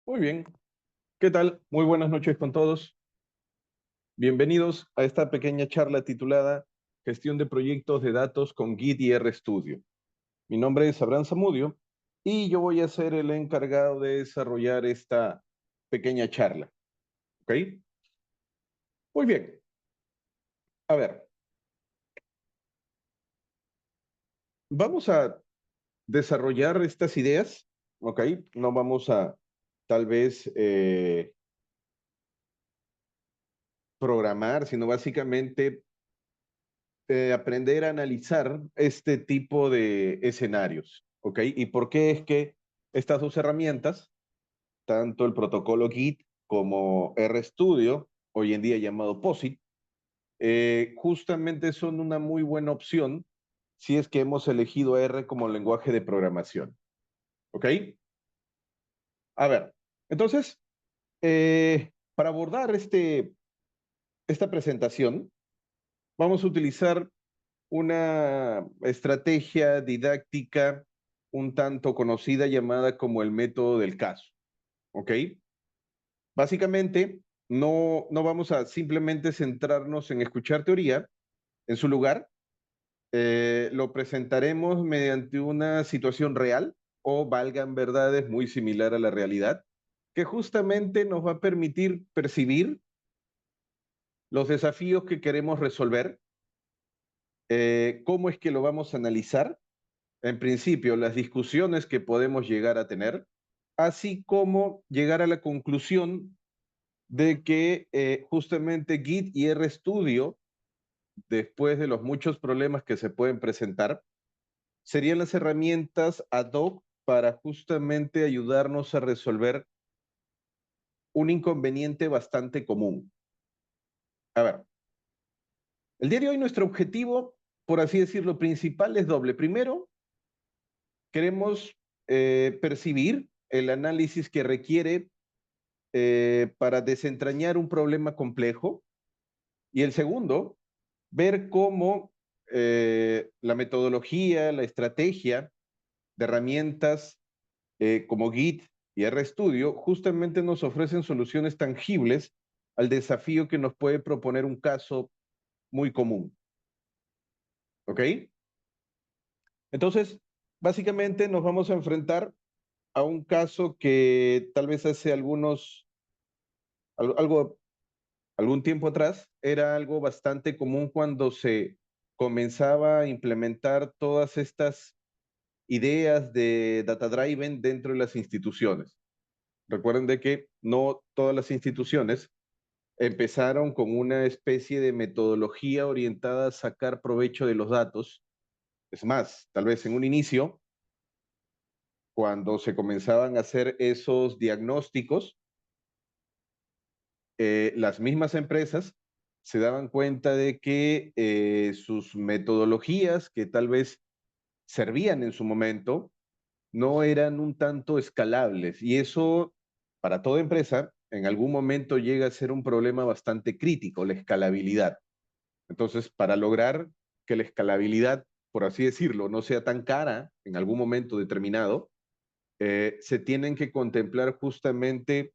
Muy bien. ¿Qué tal? Muy buenas noches con todos. Bienvenidos a esta pequeña charla titulada Gestión de proyectos de datos con Git y RStudio. Mi nombre es Abraham Zamudio y yo voy a ser el encargado de desarrollar esta pequeña charla. ¿Ok? Muy bien. A ver, vamos a desarrollar estas ideas. ¿Ok? No vamos a tal vez programar, sino básicamente aprender a analizar este tipo de escenarios, ¿ok? ¿Y por qué es que estas dos herramientas, tanto el protocolo Git como RStudio, hoy en día llamado POSIT, justamente son una muy buena opción si es que hemos elegido R como lenguaje de programación, ¿ok? A ver, entonces, para abordar esta presentación, vamos a utilizar una estrategia didáctica un tanto conocida llamada como el método del caso, ¿ok? Básicamente, no vamos a simplemente centrarnos en escuchar teoría. En su lugar, lo presentaremos mediante una situación real o valgan verdades muy similar a la realidad, que justamente nos va a permitir percibir los desafíos que queremos resolver, cómo es que lo vamos a analizar en principio, las discusiones que podemos llegar a tener, así como llegar a la conclusión de que justamente Git y RStudio, después de los muchos problemas que se pueden presentar, serían las herramientas ad hoc para justamente ayudarnos a resolver un inconveniente bastante común. A ver, el día de hoy nuestro objetivo, por así decirlo, principal es doble. Primero, queremos percibir el análisis que requiere para desentrañar un problema complejo. Y el segundo, ver cómo la metodología, la estrategia de herramientas como Git y RStudio justamente nos ofrecen soluciones tangibles al desafío que nos puede proponer un caso muy común. ¿Ok? Entonces, básicamente nos vamos a enfrentar a un caso que tal vez hace algo algún tiempo atrás era algo bastante común cuando se comenzaba a implementar todas estas ideas de data driven dentro de las instituciones. Recuerden de que no todas las instituciones empezaron con una especie de metodología orientada a sacar provecho de los datos. Es más, tal vez en un inicio, cuando se comenzaban a hacer esos diagnósticos, las mismas empresas se daban cuenta de que sus metodologías, que tal vez servían en su momento, no eran un tanto escalables. Y eso, para toda empresa, en algún momento llega a ser un problema bastante crítico, la escalabilidad. Entonces, para lograr que la escalabilidad, por así decirlo, no sea tan cara en algún momento determinado, se tienen que contemplar justamente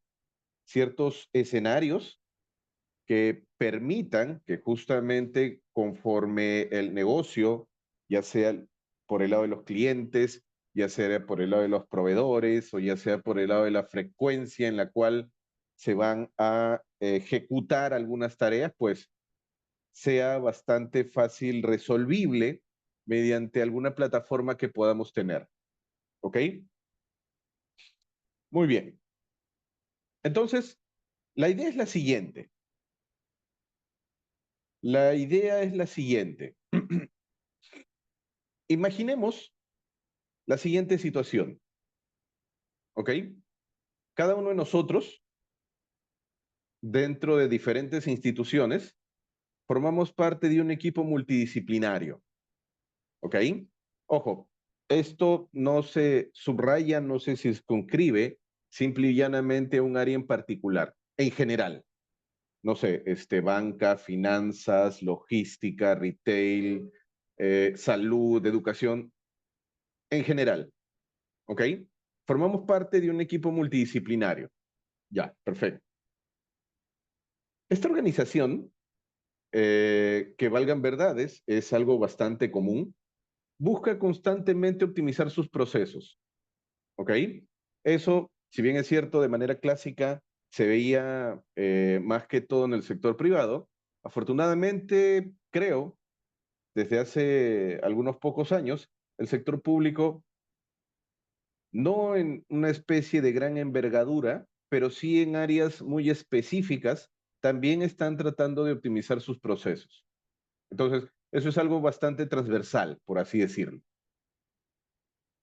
ciertos escenarios que permitan que justamente conforme el negocio, ya sea por el lado de los clientes, ya sea por el lado de los proveedores o ya sea por el lado de la frecuencia en la cual se van a ejecutar algunas tareas, pues sea bastante fácil resolvible mediante alguna plataforma que podamos tener. ¿Ok? Muy bien. Entonces, la idea es la siguiente. La idea es la siguiente. Imaginemos la siguiente situación, ¿ok? Cada uno de nosotros, dentro de diferentes instituciones, formamos parte de un equipo multidisciplinario, ¿ok? Ojo, esto no se subraya, no se circunscribe simple y llanamente a un área en particular, en general. No sé, banca, finanzas, logística, retail, salud, educación, en general, ¿ok? Formamos parte de un equipo multidisciplinario. Ya, perfecto. Esta organización, que valgan verdades, es algo bastante común, busca constantemente optimizar sus procesos, ¿ok? Eso, si bien es cierto, de manera clásica se veía más que todo en el sector privado, afortunadamente, creo, desde hace algunos pocos años, el sector público, no en una especie de gran envergadura, pero sí en áreas muy específicas, también están tratando de optimizar sus procesos. Entonces, eso es algo bastante transversal, por así decirlo.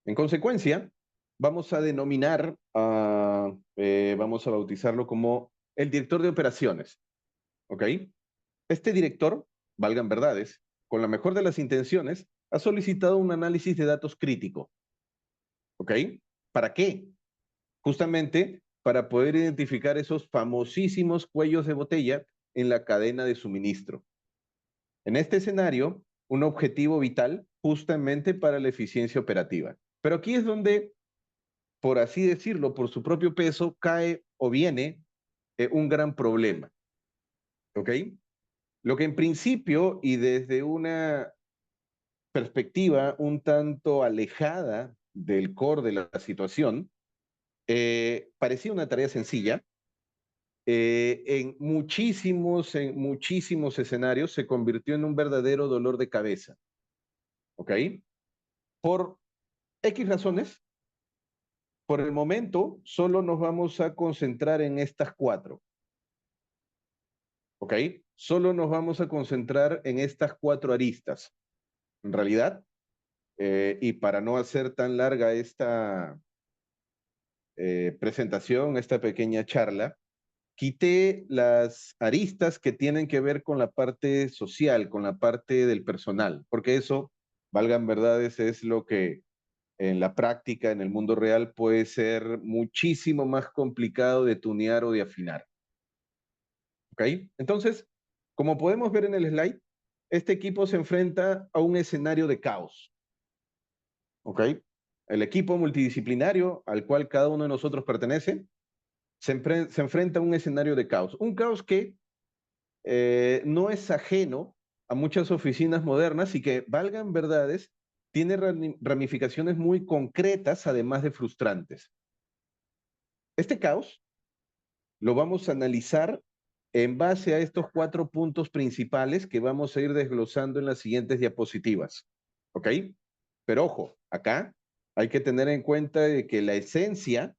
En consecuencia, vamos a denominar, vamos a bautizarlo como el director de operaciones, ¿ok? Este director, valgan verdades, con la mejor de las intenciones, ha solicitado un análisis de datos crítico, ¿ok? ¿Para qué? Justamente para poder identificar esos famosísimos cuellos de botella en la cadena de suministro. En este escenario, un objetivo vital justamente para la eficiencia operativa. Pero aquí es donde, por así decirlo, por su propio peso, cae o viene un gran problema, ¿ok? Lo que en principio y desde una perspectiva un tanto alejada del core de la situación, parecía una tarea sencilla, en muchísimos escenarios se convirtió en un verdadero dolor de cabeza, ¿ok? Por X razones, por el momento solo nos vamos a concentrar en estas cuatro, ¿ok? Solo nos vamos a concentrar en estas cuatro aristas. En realidad, y para no hacer tan larga esta presentación, esta pequeña charla, quité las aristas que tienen que ver con la parte social, con la parte del personal, porque eso, valgan verdades, es lo que en la práctica, en el mundo real, puede ser muchísimo más complicado de tunear o de afinar. ¿Ok? Entonces, como podemos ver en el slide, este equipo se enfrenta a un escenario de caos. ¿Ok? El equipo multidisciplinario al cual cada uno de nosotros pertenece se enfrenta a un escenario de caos. Un caos que no es ajeno a muchas oficinas modernas y que, valgan verdades, tiene ramificaciones muy concretas, además de frustrantes. Este caos lo vamos a analizar en base a estos cuatro puntos principales que vamos a ir desglosando en las siguientes diapositivas. ¿Ok? Pero ojo, acá hay que tener en cuenta de que la esencia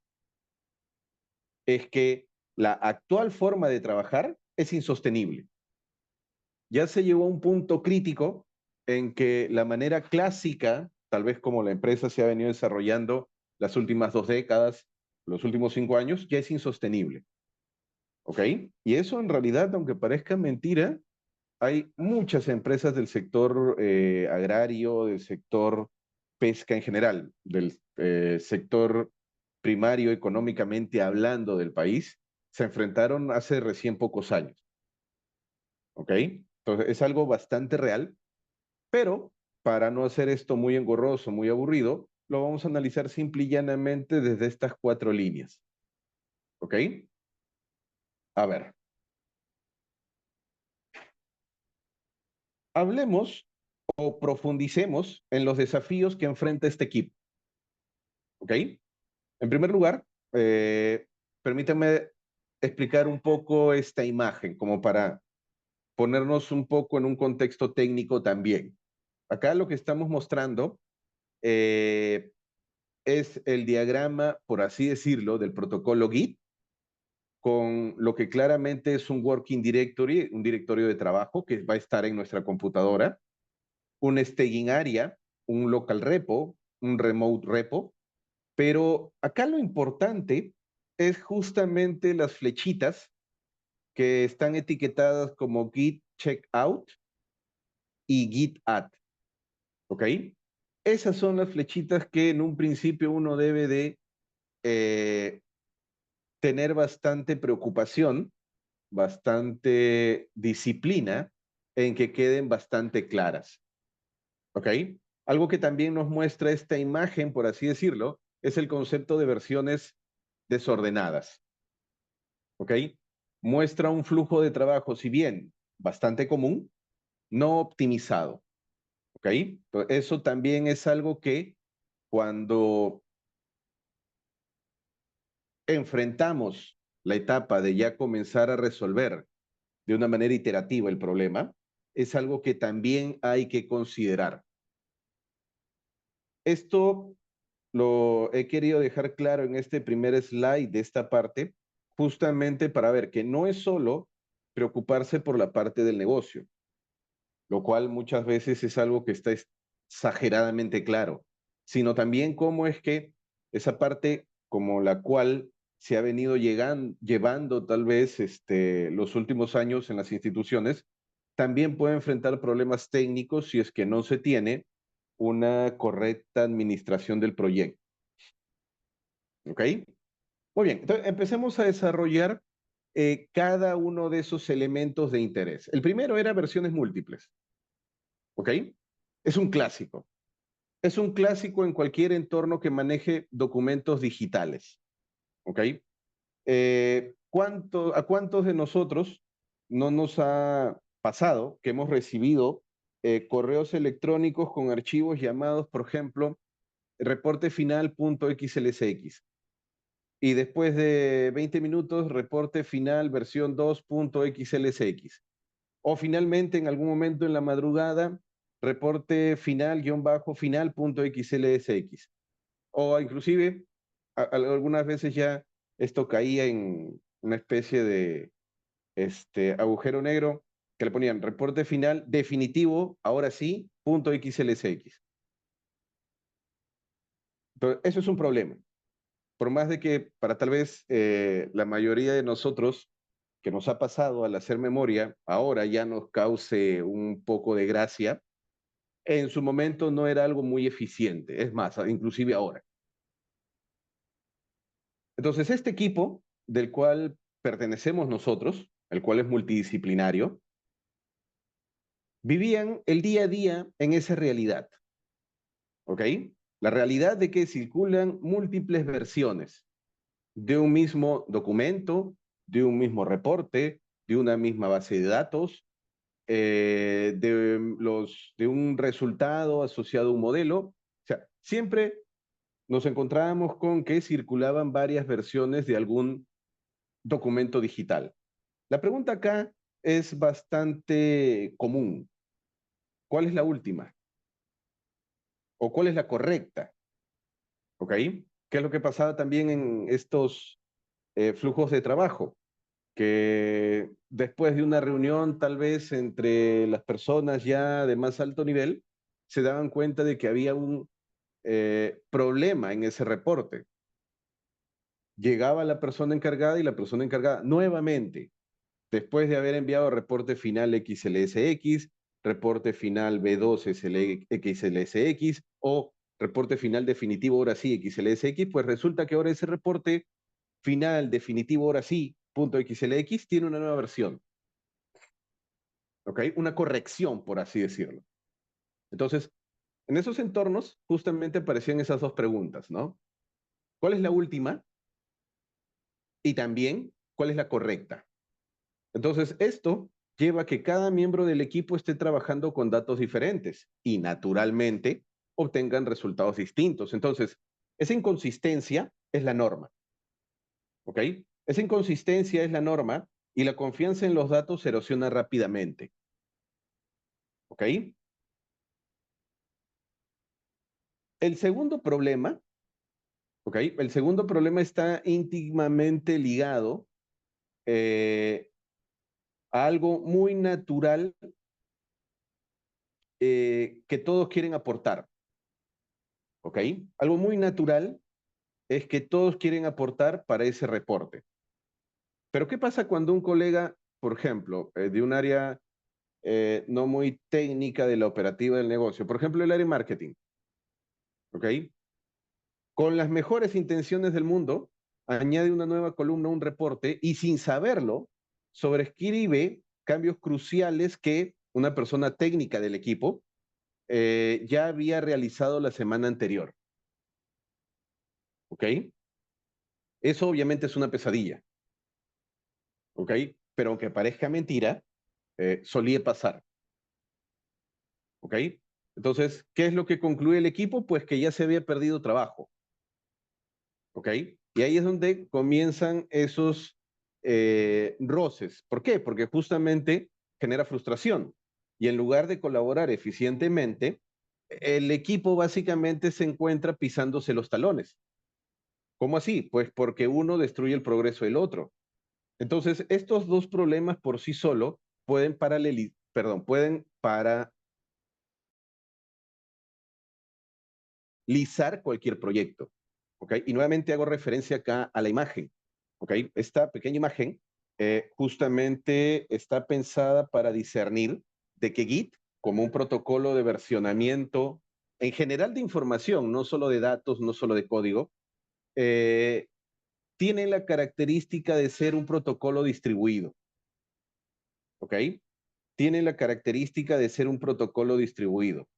es que la actual forma de trabajar es insostenible. Ya se llegó a un punto crítico en que la manera clásica, tal vez como la empresa se ha venido desarrollando las últimas 2 décadas, los últimos 5 años, ya es insostenible. ¿Ok? Y eso en realidad, aunque parezca mentira, hay muchas empresas del sector agrario, del sector pesca en general, del sector primario económicamente hablando del país, se enfrentaron hace recién pocos años. ¿Ok? Entonces es algo bastante real, pero para no hacer esto muy engorroso, muy aburrido, lo vamos a analizar simple y llanamente desde estas cuatro líneas. ¿Ok? A ver, hablemos o profundicemos en los desafíos que enfrenta este equipo. ¿Ok? En primer lugar, permítanme explicar un poco esta imagen, como para ponernos un poco en un contexto técnico también. Acá lo que estamos mostrando eh, es el diagrama, por así decirlo, del protocolo Git, con lo que claramente es un working directory, un directorio de trabajo que va a estar en nuestra computadora, un staging area, un local repo, un remote repo, pero acá lo importante es justamente las flechitas que están etiquetadas como Git Checkout y Git Add, ¿ok? Esas son las flechitas que en un principio uno debe de eh, tener bastante preocupación, bastante disciplina en que queden bastante claras, ¿ok? Algo que también nos muestra esta imagen, por así decirlo, es el concepto de versiones desordenadas. ¿ok? Muestra un flujo de trabajo, si bien bastante común, no optimizado, ¿ok? Entonces, eso también es algo que cuando enfrentamos la etapa de ya comenzar a resolver de una manera iterativa el problema, es algo que también hay que considerar. Esto lo he querido dejar claro en este primer slide de esta parte, justamente para ver que no es solo preocuparse por la parte del negocio, lo cual muchas veces es algo que está exageradamente claro, sino también cómo es que esa parte como la cual se ha venido llevando tal vez los últimos años en las instituciones, también puede enfrentar problemas técnicos si es que no se tiene una correcta administración del proyecto. ¿Ok? Muy bien, entonces empecemos a desarrollar cada uno de esos elementos de interés. El primero era versiones múltiples. ¿Ok? Es un clásico. Es un clásico en cualquier entorno que maneje documentos digitales. ¿Ok? ¿A cuántos de nosotros no nos ha pasado que hemos recibido correos electrónicos con archivos llamados, por ejemplo, reportefinal.xlsx? Y después de 20 minutos, reporte final versión 2.xlsx. O finalmente, en algún momento en la madrugada, reporte final-final.xlsx. O inclusive, algunas veces ya esto caía en una especie de agujero negro que le ponían reporte final definitivo, ahora sí, .xlsx. Entonces, eso es un problema. Por más de que para tal vez la mayoría de nosotros que nos ha pasado al hacer memoria, ahora ya nos cause un poco de gracia, en su momento no era algo muy eficiente, es más, inclusive ahora. Entonces, este equipo del cual pertenecemos nosotros, el cual es multidisciplinario, vivían el día a día en esa realidad, ¿ok? La realidad de que circulan múltiples versiones de un mismo documento, de un mismo reporte, de una misma base de datos, de un resultado asociado a un modelo. O sea, siempre nos encontrábamos con que circulaban varias versiones de algún documento digital. La pregunta acá es bastante común. ¿Cuál es la última? ¿O cuál es la correcta? ¿Ok? ¿Qué es lo que pasaba también en estos flujos de trabajo? Que después de una reunión tal vez entre las personas ya de más alto nivel, se daban cuenta de que había un problema en ese reporte. Llegaba la persona encargada y la persona encargada nuevamente, después de haber enviado reporte final XLSX, reporte final B2 XLSX o reporte final definitivo ahora sí XLSX, pues resulta que ahora ese reporte final definitivo ahora sí .xlx tiene una nueva versión. ¿Ok? Una corrección, por así decirlo. Entonces, en esos entornos justamente aparecían esas dos preguntas, ¿no? ¿Cuál es la última? Y también, ¿cuál es la correcta? Entonces, esto lleva a que cada miembro del equipo esté trabajando con datos diferentes y naturalmente obtengan resultados distintos. Entonces, esa inconsistencia es la norma, ¿ok? Esa inconsistencia es la norma y la confianza en los datos se erosiona rápidamente, ¿ok? El segundo problema, ¿ok? El segundo problema está íntimamente ligado eh, a algo muy natural que todos quieren aportar, ¿ok? Algo muy natural es que todos quieren aportar para ese reporte. Pero ¿qué pasa cuando un colega, por ejemplo, de un área no muy técnica de la operativa del negocio, por ejemplo, el área de marketing, ¿ok? Con las mejores intenciones del mundo, añade una nueva columna, un reporte, y sin saberlo, sobrescribe cambios cruciales que una persona técnica del equipo ya había realizado la semana anterior. ¿Ok? Eso obviamente es una pesadilla. ¿ok? Pero aunque parezca mentira, solía pasar, ¿ok? Entonces, ¿qué es lo que concluye el equipo? Pues que ya se había perdido trabajo, ¿ok? Y ahí es donde comienzan esos roces. ¿Por qué? Porque justamente genera frustración. Y en lugar de colaborar eficientemente, el equipo básicamente se encuentra pisándose los talones. ¿Cómo así? Pues porque uno destruye el progreso del otro. Entonces, estos dos problemas por sí solo pueden paralizar cualquier proyecto. ¿Ok? Y nuevamente hago referencia acá a la imagen. ¿Ok? Esta pequeña imagen justamente está pensada para discernir de que Git, como un protocolo de versionamiento en general de información, no solo de datos, no solo de código, eh, tiene la característica de ser un protocolo distribuido. ¿Ok? Tiene la característica de ser un protocolo distribuido.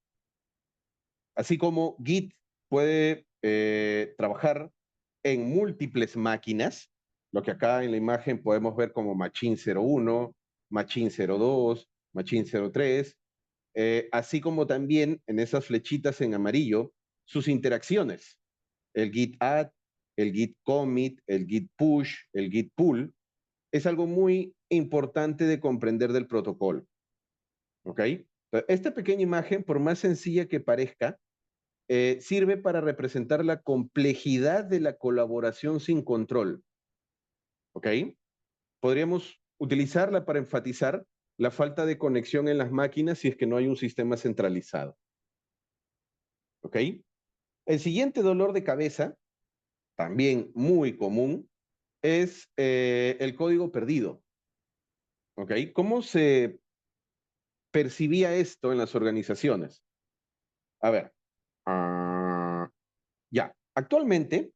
Así como Git puede trabajar en múltiples máquinas, lo que acá en la imagen podemos ver como Machine 01, Machine 02, Machine 03, así como también en esas flechitas en amarillo, sus interacciones, el Git add, el Git commit, el Git push, el Git pull, es algo muy importante de comprender del protocolo. ¿Ok? Esta pequeña imagen, por más sencilla que parezca, sirve para representar la complejidad de la colaboración sin control. ¿Ok? Podríamos utilizarla para enfatizar la falta de conexión en las máquinas si es que no hay un sistema centralizado. ¿Ok? El siguiente dolor de cabeza, también muy común, es el código perdido. ¿Ok? ¿Cómo se percibía esto en las organizaciones? A ver, ya. Actualmente,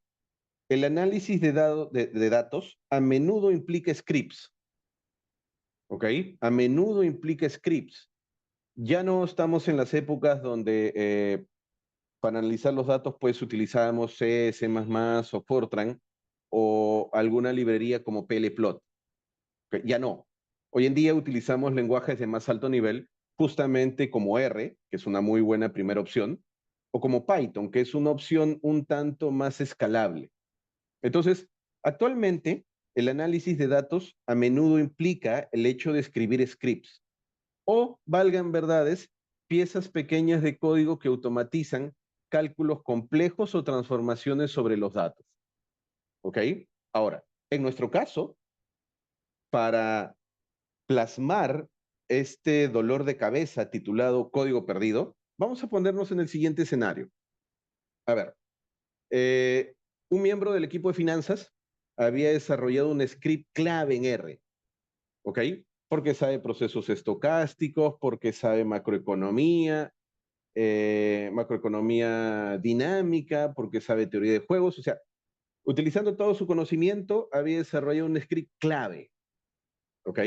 el análisis de datos a menudo implica scripts, ¿ok? A menudo implica scripts. Ya no estamos en las épocas donde para analizar los datos pues utilizábamos C, C++ o Fortran o alguna librería como plot. ¿Ok? Ya no. Hoy en día utilizamos lenguajes de más alto nivel, justamente como R, que es una muy buena primera opción, o como Python, que es una opción un tanto más escalable. Entonces, actualmente, el análisis de datos a menudo implica el hecho de escribir scripts o, valgan verdades, piezas pequeñas de código que automatizan cálculos complejos o transformaciones sobre los datos. ¿Ok? Ahora, en nuestro caso, para plasmar este dolor de cabeza titulado código perdido, vamos a ponernos en el siguiente escenario. A ver, eh, un miembro del equipo de finanzas había desarrollado un script clave en R, ¿ok? Porque sabe procesos estocásticos, porque sabe macroeconomía dinámica, porque sabe teoría de juegos, o sea, utilizando todo su conocimiento, había desarrollado un script clave, ¿ok?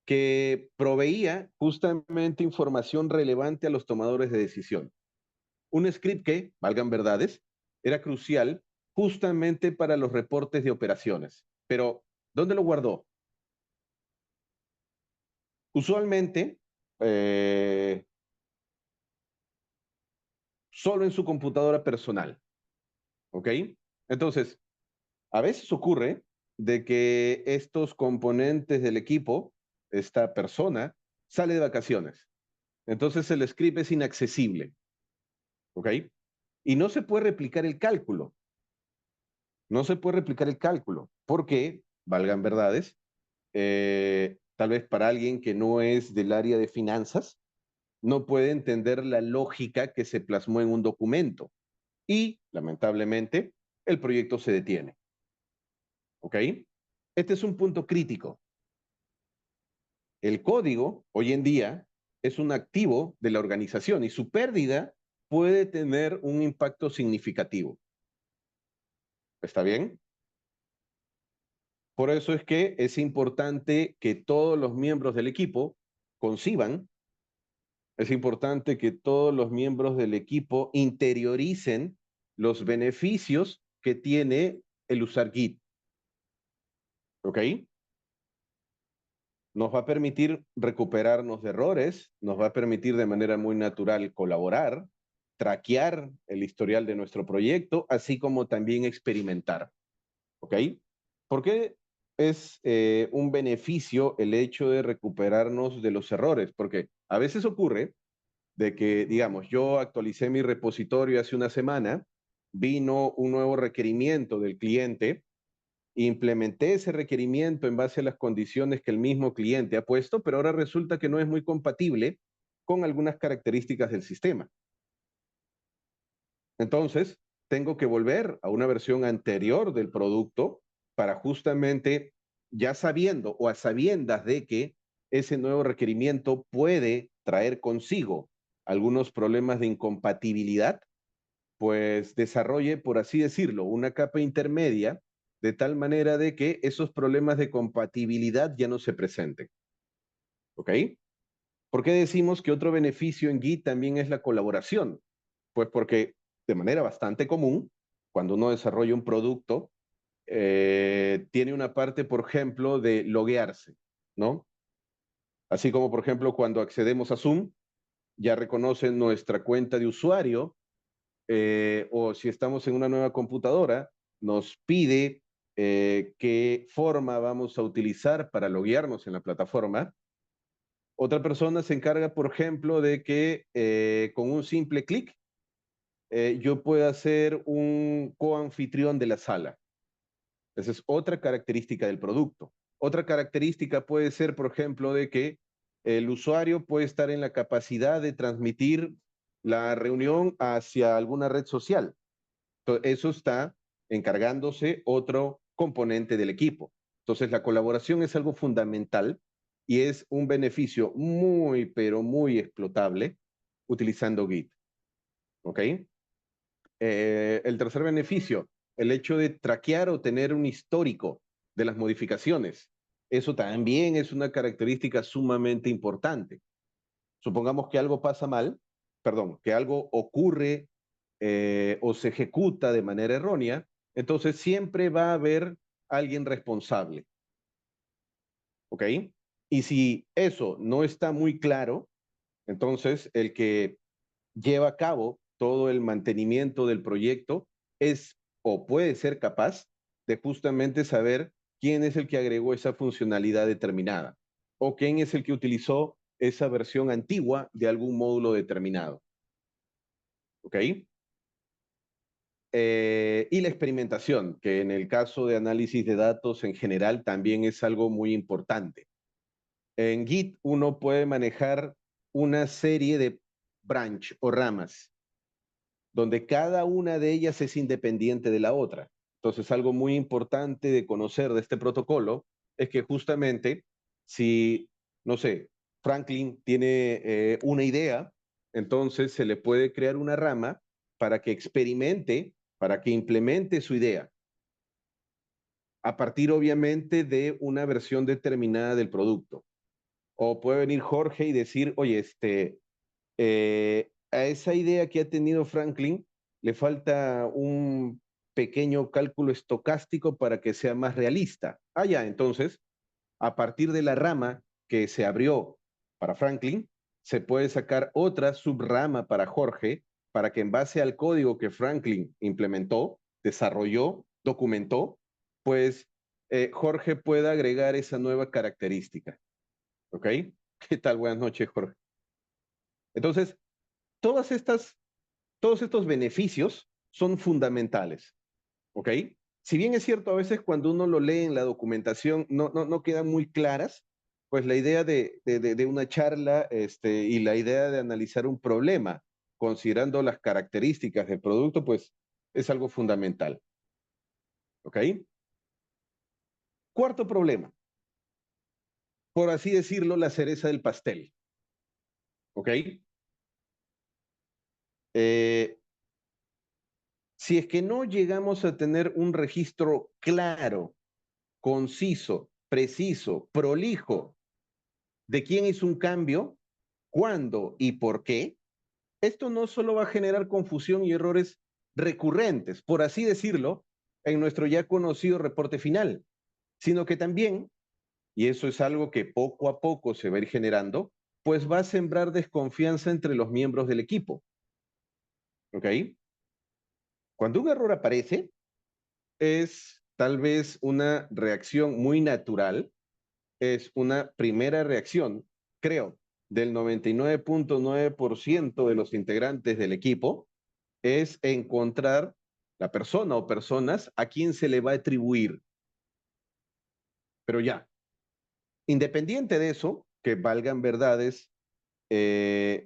Que proveía justamente información relevante a los tomadores de decisión. Un script que, valgan verdades, era crucial justamente para los reportes de operaciones. Pero, ¿dónde lo guardó? Usualmente, eh, solo en su computadora personal, ¿ok? Entonces, a veces ocurre de que estos componentes del equipo, esta persona, sale de vacaciones. Entonces el script es inaccesible, ¿ok? Y no se puede replicar el cálculo. No se puede replicar el cálculo, porque, valgan verdades, tal vez para alguien que no es del área de finanzas, no puede entender la lógica que se plasmó en un documento. Y, lamentablemente, el proyecto se detiene. ¿Ok? Este es un punto crítico. El código, hoy en día, es un activo de la organización y su pérdida puede tener un impacto significativo. ¿Está bien? Por eso es que es importante que todos los miembros del equipo conciban, es importante que todos los miembros del equipo interioricen los beneficios que tiene el usar Git. ¿Ok? nos va a permitir recuperarnos de errores, nos va a permitir de manera muy natural colaborar, traquear el historial de nuestro proyecto, así como también experimentar. ¿Ok? ¿Por qué es un beneficio el hecho de recuperarnos de los errores? Porque a veces ocurre de que, digamos, yo actualicé mi repositorio hace una semana, vino un nuevo requerimiento del cliente, implementé ese requerimiento en base a las condiciones que el mismo cliente ha puesto, pero ahora resulta que no es muy compatible con algunas características del sistema. Entonces, tengo que volver a una versión anterior del producto para justamente, ya sabiendo o a sabiendas de que ese nuevo requerimiento puede traer consigo algunos problemas de incompatibilidad, pues desarrolle, por así decirlo, una capa intermedia de tal manera de que esos problemas de compatibilidad ya no se presenten. ¿Ok? ¿Por qué decimos que otro beneficio en Git también es la colaboración? Pues porque de manera bastante común, cuando uno desarrolla un producto, tiene una parte, por ejemplo, de loguearse, ¿no? Así como, por ejemplo, cuando accedemos a Zoom, ya reconoce nuestra cuenta de usuario, o si estamos en una nueva computadora, nos pide qué forma vamos a utilizar para loguearnos en la plataforma. Otra persona se encarga, por ejemplo, de que con un simple clic yo pueda ser un coanfitrión de la sala. Esa es otra característica del producto. Otra característica puede ser, por ejemplo, de que el usuario puede estar en la capacidad de transmitir la reunión hacia alguna red social. Entonces, eso está encargándose otro componente del equipo. Entonces, la colaboración es algo fundamental y es un beneficio muy, pero muy explotable utilizando Git. ¿Ok? El tercer beneficio, el hecho de traquear o tener un histórico de las modificaciones. Eso también es una característica sumamente importante. Supongamos que algo pasa mal, perdón, que algo ocurre o se ejecuta de manera errónea, entonces siempre va a haber alguien responsable. ¿Ok? Y si eso no está muy claro, entonces el que lleva a cabo todo el mantenimiento del proyecto es o puede ser capaz de justamente saber quién es el que agregó esa funcionalidad determinada o quién es el que utilizó esa versión antigua de algún módulo determinado. ¿Ok? Y la experimentación, que en el caso de análisis de datos en general también es algo muy importante. En Git uno puede manejar una serie de branch o ramas donde cada una de ellas es independiente de la otra. Entonces, algo muy importante de conocer de este protocolo es que justamente si, no sé, Franklin tiene una idea, entonces se le puede crear una rama para que experimente, para que implemente su idea, a partir obviamente de una versión determinada del producto. O puede venir Jorge y decir, oye, a esa idea que ha tenido Franklin le falta un pequeño cálculo estocástico para que sea más realista. Ah, ya, entonces, a partir de la rama que se abrió para Franklin, se puede sacar otra subrama para Jorge, para que en base al código que Franklin implementó, desarrolló, documentó, pues Jorge pueda agregar esa nueva característica. ¿Ok? ¿Qué tal? Buenas noches, Jorge. Entonces, todas estas, todos estos beneficios son fundamentales, ¿ok? Si bien es cierto, a veces cuando uno lo lee en la documentación no quedan muy claras, pues la idea de una charla y la idea de analizar un problema, considerando las características del producto, pues es algo fundamental, ¿ok? Cuarto problema, por así decirlo, la cereza del pastel, ¿ok? Eh, si es que no llegamos a tener un registro claro, conciso, preciso, prolijo de quién hizo un cambio, cuándo y por qué, esto no solo va a generar confusión y errores recurrentes, por así decirlo, en nuestro ya conocido reporte final, sino que también y eso es algo que poco a poco se va a ir generando, pues va a sembrar desconfianza entre los miembros del equipo. ¿Ok? Cuando un error aparece, es tal vez una reacción muy natural, es una primera reacción, creo, del 99.9% de los integrantes del equipo, es encontrar la persona o personas a quien se le va a atribuir. Pero ya, independiente de eso, que valgan verdades,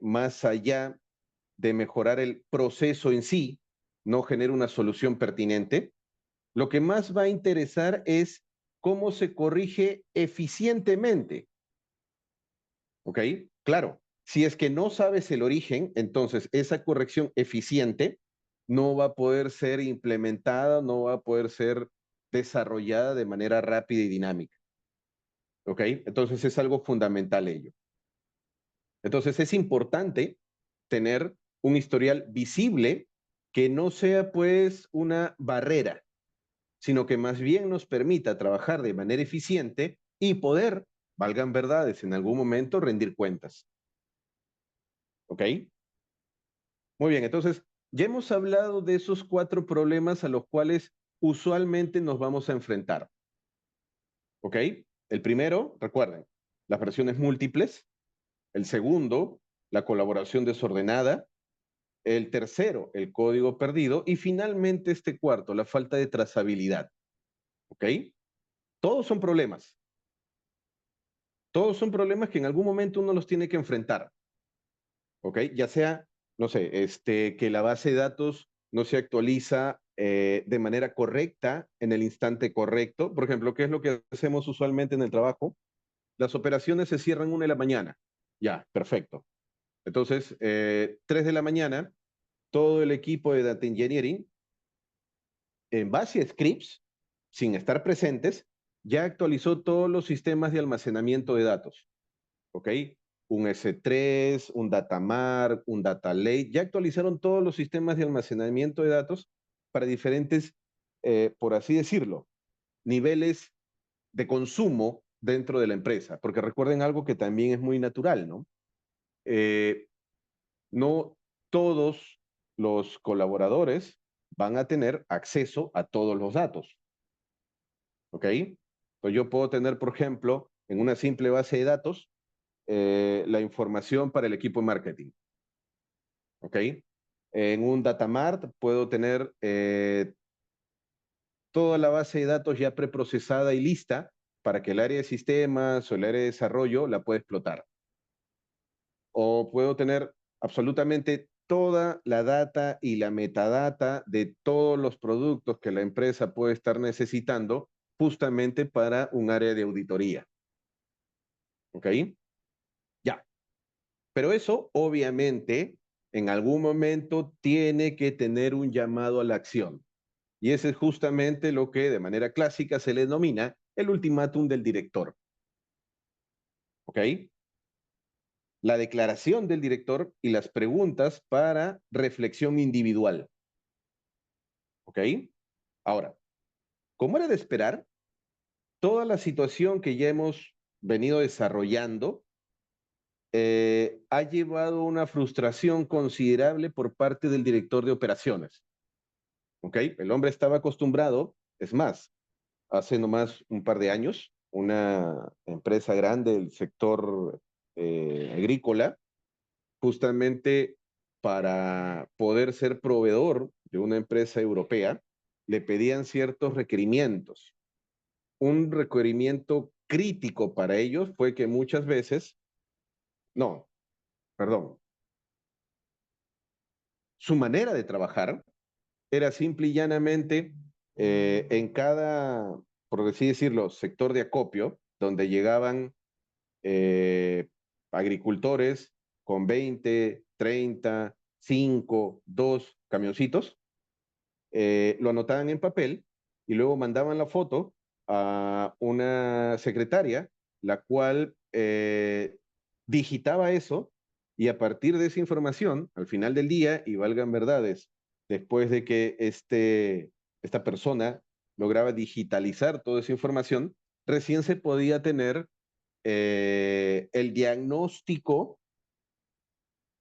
más allá de mejorar el proceso en sí, no genera una solución pertinente, lo que más va a interesar es cómo se corrige eficientemente. ¿Ok? Claro, si es que no sabes el origen, entonces esa corrección eficiente no va a poder ser implementada, no va a poder ser desarrollada de manera rápida y dinámica. ¿Ok? Entonces es algo fundamental ello. Entonces es importante tener un historial visible que no sea pues una barrera, sino que más bien nos permita trabajar de manera eficiente y poder, valgan verdades, en algún momento rendir cuentas. ¿Ok? Muy bien, entonces ya hemos hablado de esos 4 problemas a los cuales usualmente nos vamos a enfrentar. ¿Ok? El primero, recuerden, las versiones múltiples. El segundo, la colaboración desordenada. El tercero, el código perdido. Y finalmente este cuarto, la falta de trazabilidad. ¿Ok? Todos son problemas. Todos son problemas que en algún momento uno los tiene que enfrentar. ¿Ok? Ya sea, no sé, que la base de datos no se actualiza de manera correcta en el instante correcto. Por ejemplo, ¿qué es lo que hacemos usualmente en el trabajo? Las operaciones se cierran 1 de la mañana. Ya, perfecto. Entonces, 3 de la mañana, todo el equipo de Data Engineering, en base a scripts, sin estar presentes, ya actualizó todos los sistemas de almacenamiento de datos. ¿Ok? Un S3, un Datamart, un Data Lake, ya actualizaron todos los sistemas de almacenamiento de datos para diferentes, por así decirlo, niveles de consumo dentro de la empresa, porque recuerden algo que también es muy natural, ¿no? Eh, no todos los colaboradores van a tener acceso a todos los datos, ¿ok? Entonces yo puedo tener, por ejemplo, en una simple base de datos, la información para el equipo de marketing, ¿ok? En un Datamart puedo tener toda la base de datos ya preprocesada y lista para que el área de sistemas o el área de desarrollo la pueda explotar. O puedo tener absolutamente toda la data y la metadata de todos los productos que la empresa puede estar necesitando justamente para un área de auditoría. ¿Ok? Ya. Pero eso, obviamente, en algún momento tiene que tener un llamado a la acción. Y ese es justamente lo que de manera clásica se le denomina el ultimátum del director. ¿Ok? La declaración del director y las preguntas para reflexión individual. ¿Ok? Ahora, como era de esperar, toda la situación que ya hemos venido desarrollando ha llevado a una frustración considerable por parte del director de operaciones. ¿Ok? El hombre estaba acostumbrado, es más, hace nomás un par de años, una empresa grande del sector agrícola, justamente para poder ser proveedor de una empresa europea, le pedían ciertos requerimientos. Un requerimiento crítico para ellos fue que muchas veces, no, perdón, su manera de trabajar era simple y llanamente en cada, por así decirlo, sector de acopio, donde llegaban eh, agricultores con 20, 30, 5, 2 camioncitos, lo anotaban en papel y luego mandaban la foto a una secretaria, la cual digitaba eso y a partir de esa información, al final del día, y valgan verdades, después de que esta persona lograba digitalizar toda esa información, recién se podía tener el diagnóstico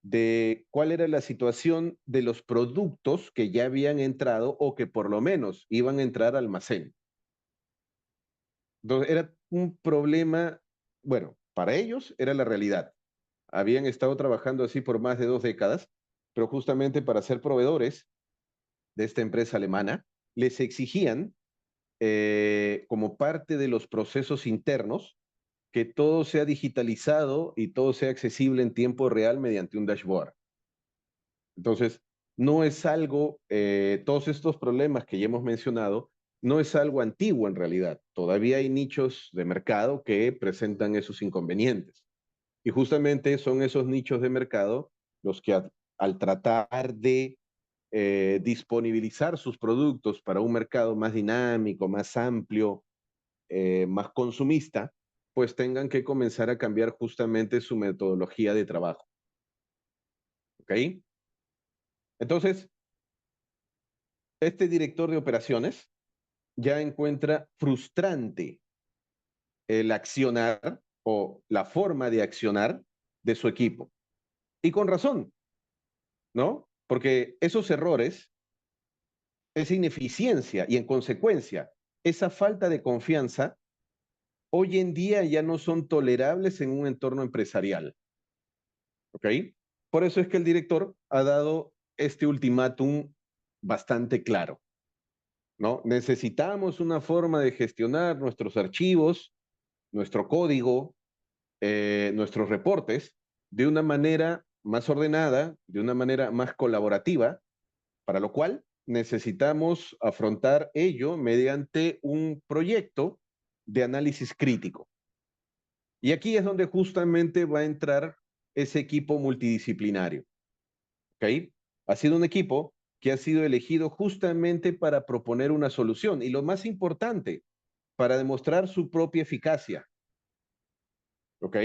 de cuál era la situación de los productos que ya habían entrado o que por lo menos iban a entrar al almacén. Entonces era un problema, bueno, para ellos era la realidad. Habían estado trabajando así por más de 2 décadas, pero justamente para ser proveedores de esta empresa alemana, les exigían, como parte de los procesos internos, que todo sea digitalizado y todo sea accesible en tiempo real mediante un dashboard. Entonces, no es algo, todos estos problemas que ya hemos mencionado, no es algo antiguo en realidad. Todavía hay nichos de mercado que presentan esos inconvenientes. Y justamente son esos nichos de mercado los que al tratar de disponibilizar sus productos para un mercado más dinámico, más amplio, más consumista, pues tengan que comenzar a cambiar justamente su metodología de trabajo. ¿Ok? Entonces, este director de operaciones ya encuentra frustrante el accionar o la forma de accionar de su equipo. Y con razón, ¿no? Porque esos errores, esa ineficiencia y en consecuencia esa falta de confianza, hoy en día ya no son tolerables en un entorno empresarial. ¿Ok? Por eso es que el director ha dado este ultimátum bastante claro, ¿no? Necesitamos una forma de gestionar nuestros archivos, nuestro código, nuestros reportes de una manera más ordenada, de una manera más colaborativa, para lo cual necesitamos afrontar ello mediante un proyecto de análisis crítico. Y aquí es donde justamente va a entrar ese equipo multidisciplinario. ¿Ok? Ha sido un equipo que ha sido elegido justamente para proponer una solución y lo más importante, para demostrar su propia eficacia. ¿Ok?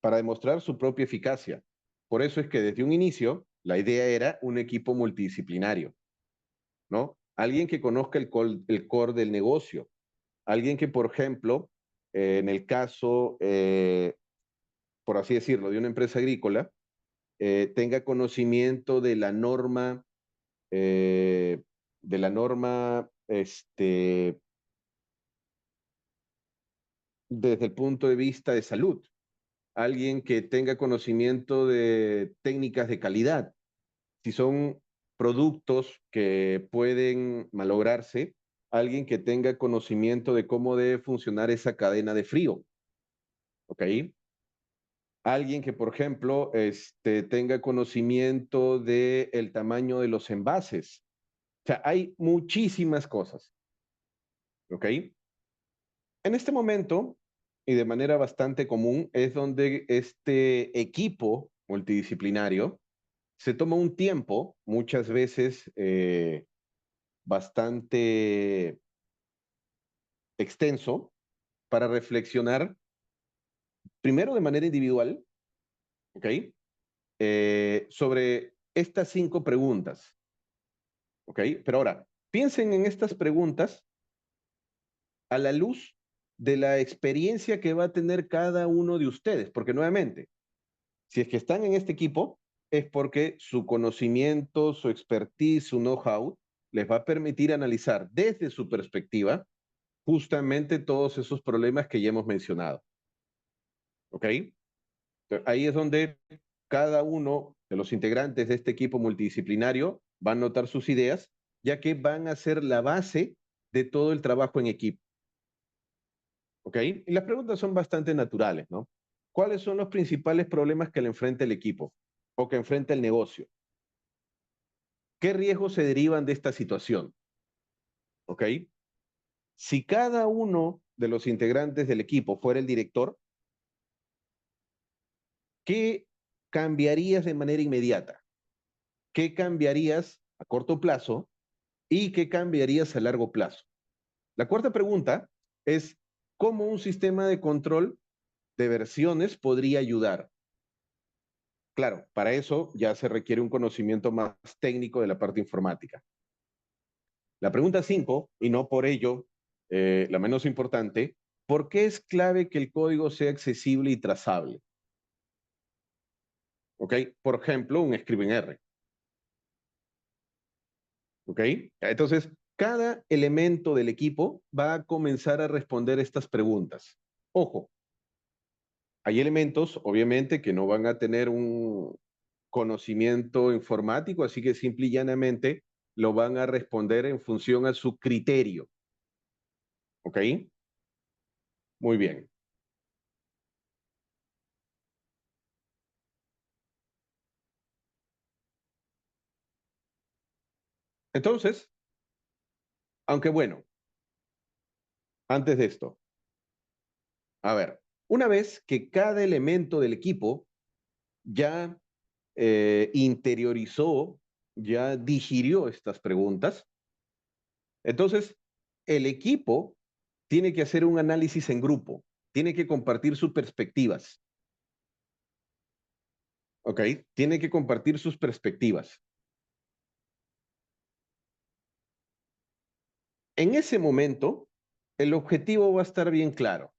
Para demostrar su propia eficacia. Por eso es que desde un inicio la idea era un equipo multidisciplinario, ¿no? Alguien que conozca el core del negocio, alguien que, por ejemplo, en el caso, por así decirlo, de una empresa agrícola, tenga conocimiento de la norma, desde el punto de vista de salud, alguien que tenga conocimiento de técnicas de calidad, si son productos que pueden malograrse, alguien que tenga conocimiento de cómo debe funcionar esa cadena de frío, ¿ok? Alguien que, por ejemplo, tenga conocimiento del tamaño de los envases. O sea, hay muchísimas cosas, ¿ok? En este momento, y de manera bastante común, es donde este equipo multidisciplinario se toma un tiempo, muchas veces bastante extenso, para reflexionar, primero de manera individual, ¿ok? Sobre estas 5 preguntas, ¿ok? Pero ahora, piensen en estas preguntas a la luz de la experiencia que va a tener cada uno de ustedes, porque nuevamente, si es que están en este equipo, es porque su conocimiento, su expertise, su know-how les va a permitir analizar desde su perspectiva justamente todos esos problemas que ya hemos mencionado. ¿Ok? Ahí es donde cada uno de los integrantes de este equipo multidisciplinario va a anotar sus ideas, ya que van a ser la base de todo el trabajo en equipo. ¿Ok? Y las preguntas son bastante naturales, ¿no? ¿Cuáles son los principales problemas que le enfrenta el equipo o que enfrenta el negocio? ¿Qué riesgos se derivan de esta situación? ¿Ok? Si cada uno de los integrantes del equipo fuera el director, ¿qué cambiarías de manera inmediata? ¿Qué cambiarías a corto plazo y qué cambiarías a largo plazo? La cuarta pregunta es, ¿cómo un sistema de control de versiones podría ayudar? Claro, para eso ya se requiere un conocimiento más técnico de la parte informática. La pregunta 5, y no por ello la menos importante, ¿Por qué es clave que el código sea accesible y trazable? ¿Ok? Por ejemplo, un escriben R. ¿Ok? Entonces, cada elemento del equipo va a comenzar a responder estas preguntas. Ojo, hay elementos, obviamente, que no van a tener un conocimiento informático, así que simple y llanamente lo van a responder en función a su criterio. ¿Ok? Muy bien. Entonces, aunque bueno, antes de esto, a ver, una vez que cada elemento del equipo ya interiorizó, ya digirió estas preguntas, entonces el equipo tiene que hacer un análisis en grupo, tiene que compartir sus perspectivas, ¿ok? Tiene que compartir sus perspectivas. En ese momento, el objetivo va a estar bien claro,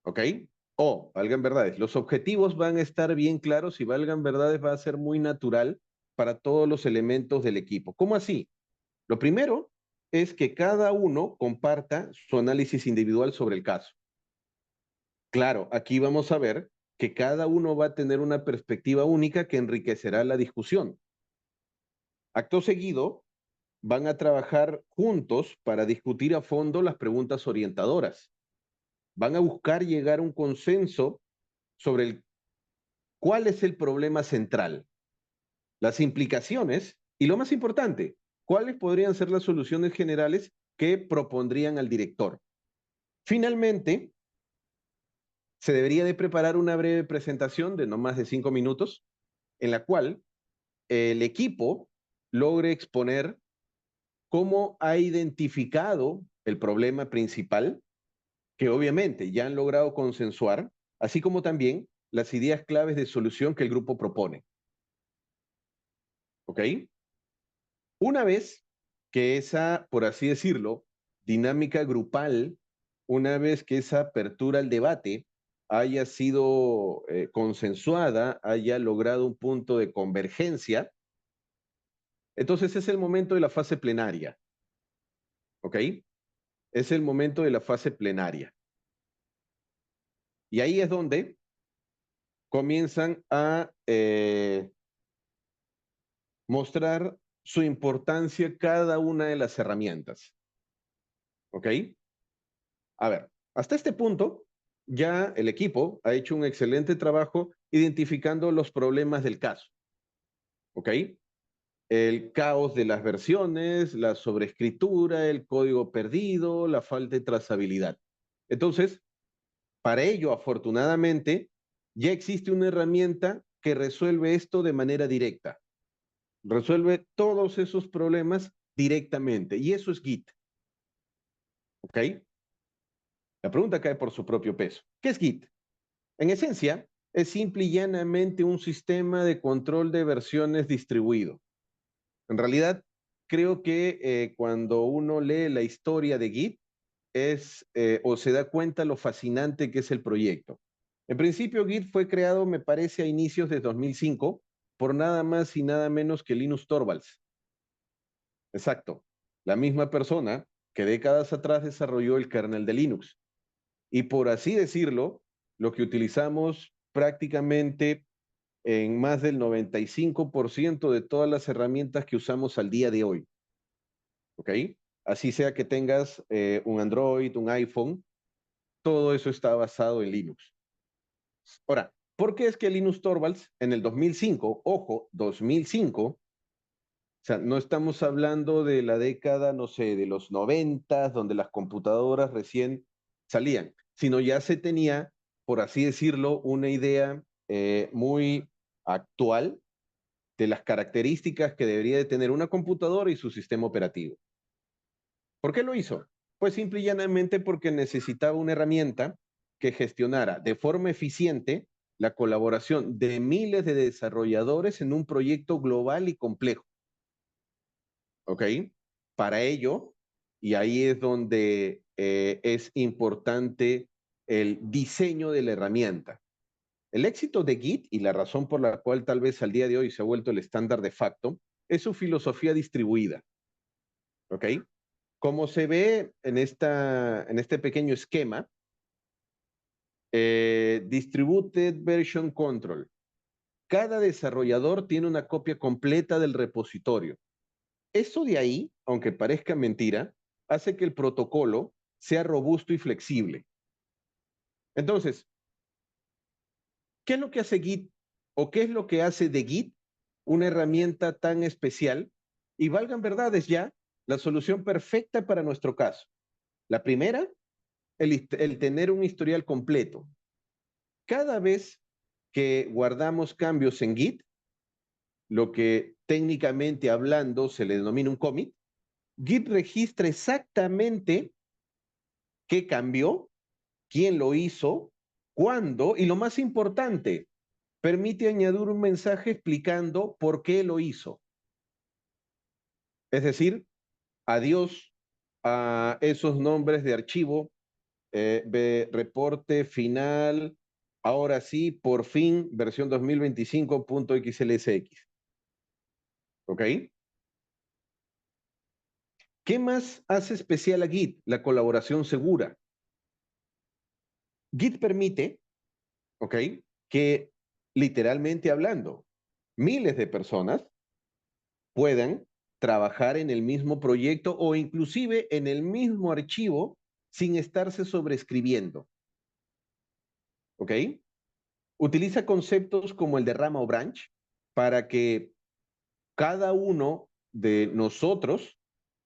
¿ok? O, valgan verdades, los objetivos van a estar bien claros y valgan verdades va a ser muy natural para todos los elementos del equipo. ¿Cómo así? Lo primero es que cada uno comparta su análisis individual sobre el caso. Claro, aquí vamos a ver que cada uno va a tener una perspectiva única que enriquecerá la discusión. Acto seguido, van a trabajar juntos para discutir a fondo las preguntas orientadoras. Van a buscar llegar a un consenso sobre cuál es el problema central, las implicaciones y lo más importante, cuáles podrían ser las soluciones generales que propondrían al director. Finalmente, se debería de preparar una breve presentación de no más de 5 minutos en la cual el equipo logre exponer cómo ha identificado el problema principal, que obviamente ya han logrado consensuar, así como también las ideas claves de solución que el grupo propone. ¿Ok? Una vez que esa, por así decirlo, dinámica grupal, una vez que esa apertura al debate haya sido consensuada, haya logrado un punto de convergencia, entonces es el momento de la fase plenaria, ¿ok? Es el momento de la fase plenaria. Y ahí es donde comienzan a mostrar su importancia cada una de las herramientas, ¿ok? A ver, hasta este punto ya el equipo ha hecho un excelente trabajo identificando los problemas del caso, ¿ok? El caos de las versiones, la sobreescritura, el código perdido, la falta de trazabilidad. Entonces, para ello, afortunadamente, ya existe una herramienta que resuelve esto de manera directa. Resuelve todos esos problemas directamente. Y eso es Git. ¿Ok? La pregunta cae por su propio peso. ¿Qué es Git? En esencia, es simple y llanamente un sistema de control de versiones distribuido. En realidad, creo que cuando uno lee la historia de Git, o se da cuenta lo fascinante que es el proyecto. En principio, Git fue creado, me parece, a inicios de 2005 por nada más y nada menos que Linus Torvalds. Exacto. La misma persona que décadas atrás desarrolló el kernel de Linux. Y por así decirlo, lo que utilizamos prácticamente en más del 95% de todas las herramientas que usamos al día de hoy. ¿Ok? Así sea que tengas un Android, un iPhone, todo eso está basado en Linux. Ahora, ¿por qué es que Linus Torvalds en el 2005, ojo, 2005, o sea, no estamos hablando de la década, no sé, de los 90, donde las computadoras recién salían, sino ya se tenía, por así decirlo, una idea muy actual de las características que debería de tener una computadora y su sistema operativo. ¿Por qué lo hizo? Pues simple y llanamente porque necesitaba una herramienta que gestionara de forma eficiente la colaboración de miles de desarrolladores en un proyecto global y complejo. ¿Ok? Para ello, y ahí es donde es importante el diseño de la herramienta. El éxito de Git y la razón por la cual tal vez al día de hoy se ha vuelto el estándar de facto es su filosofía distribuida. ¿Ok? Como se ve en este pequeño esquema, Distributed Version Control. Cada desarrollador tiene una copia completa del repositorio. Eso de ahí, aunque parezca mentira, hace que el protocolo sea robusto y flexible. Entonces, ¿qué es lo que hace Git o qué es lo que hace de Git una herramienta tan especial? Y valgan verdades ya, la solución perfecta para nuestro caso. La primera, el tener un historial completo. Cada vez que guardamos cambios en Git, lo que técnicamente hablando se le denomina un commit, Git registra exactamente qué cambió, quién lo hizo, cuándo y lo más importante, permite añadir un mensaje explicando por qué lo hizo. Es decir, adiós a esos nombres de archivo, reporte final, ahora sí, por fin, versión 2025.xlsx. ¿Ok? ¿Qué más hace especial a Git? La colaboración segura. Git permite, ¿ok? Que literalmente hablando, miles de personas puedan trabajar en el mismo proyecto o inclusive en el mismo archivo sin estarse sobreescribiendo. ¿Ok? Utiliza conceptos como el de rama o branch para que cada uno de nosotros